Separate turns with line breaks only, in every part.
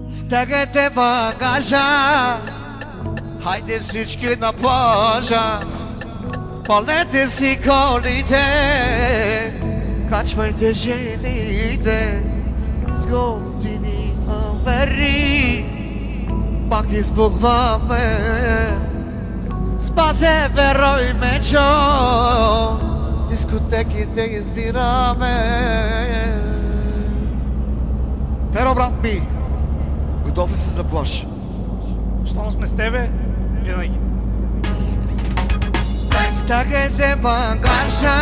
Стегайте багажа, хайде всички на плажа, палете си колите, качвайте жените, с готини авери, пак избухваме, спате веро и мечо, дискотеките избираме. Перо, брат ми, готов ли си за плаж?
Щом сме с тебе, винаги.
Стягайте багажа,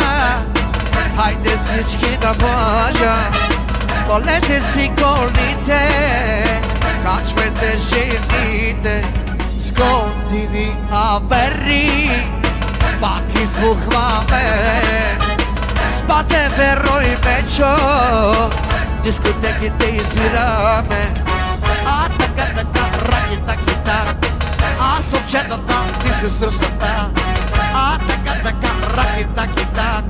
хайде всички на плажа, палете си колите, качвайте жените, с готини авери, пак избухваме, спате веро и мечо, дискотеките избираме. А така, ракета, кита, аз обчетата, ти се струсата. А така, ракета, кита,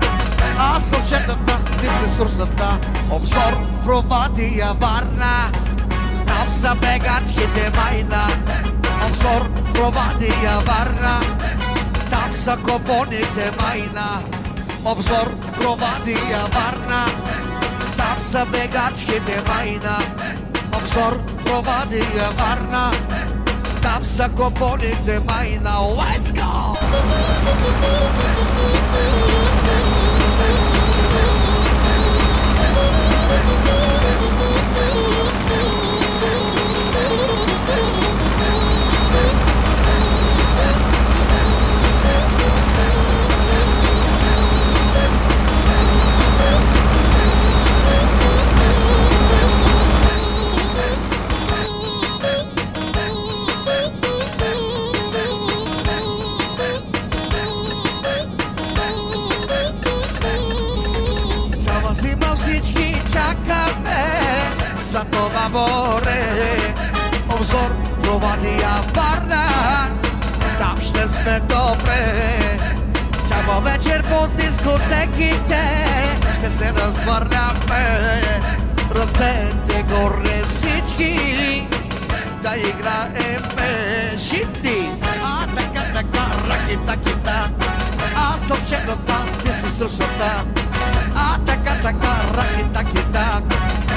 аз обчетата, ти се струсата. Обзор, Провадия, Варна, там са бегачките майна. Обзор, Провадия, Варна, там са копоните майна. Обзор, Провадия, Варна, там са бегачките майна. Обзор, Провадия, Варна, там са копоните майна. Let's go! За това море, обзор, Провадия, Варна, там ще сме добре. Цяла вечер по дискотеките ще се развърляме. Ръцете горе всички да играеме шипти. А така, ракета, кита, аз съм черната, ти си струсата. А така, ракета, кита,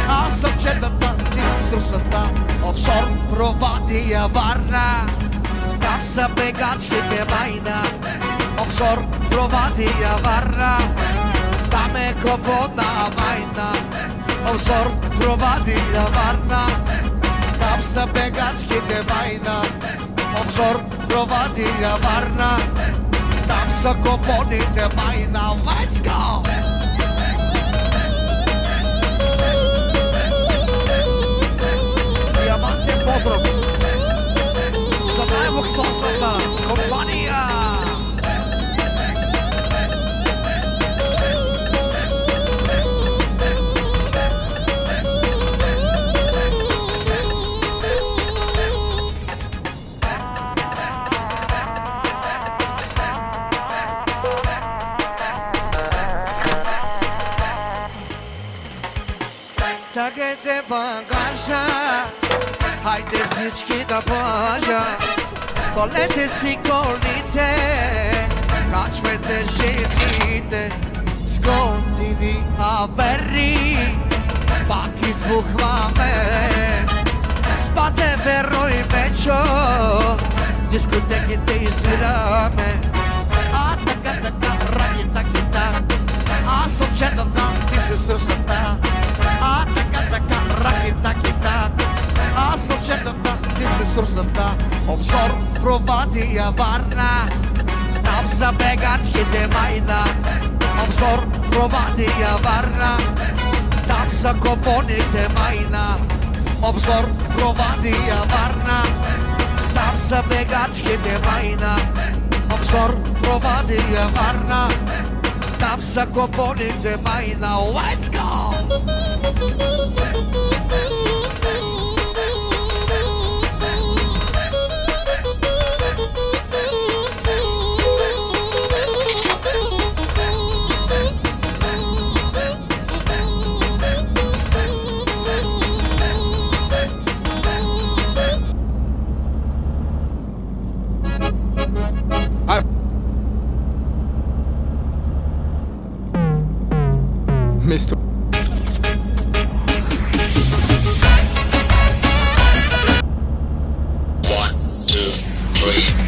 аз съм черната, ти си струсата. Обзор, Провадия, Варна, там са бегачките майна. Обзор, Провадия, Варна, там е копона майна. Обзор, Провадия, Варна, там са бегачките майна. Обзор, Провадия, Варна, там са копоните майна. Let's go! Поздрав за най-луксозната компания! Стягайте багажа, хайде всички на плажа, палете си колите, качвайте жените, с готини авери, пак избухваме, спате веро и мечо, дискотеките избираме. А така, ракета, кита, аз обчетата, ти се струсата. А така, ракета, кита, аз съм черната, ти си струсата. Обзор, Провадия, Варна, там са бегачките майна. Обзор, Провадия, Варна, там са копоните майна. Обзор, Провадия, Варна, там са бегачките майна. Обзор, Провадия, Варна, там са копоните майна. Let's go!
ми струва.
One, two, three.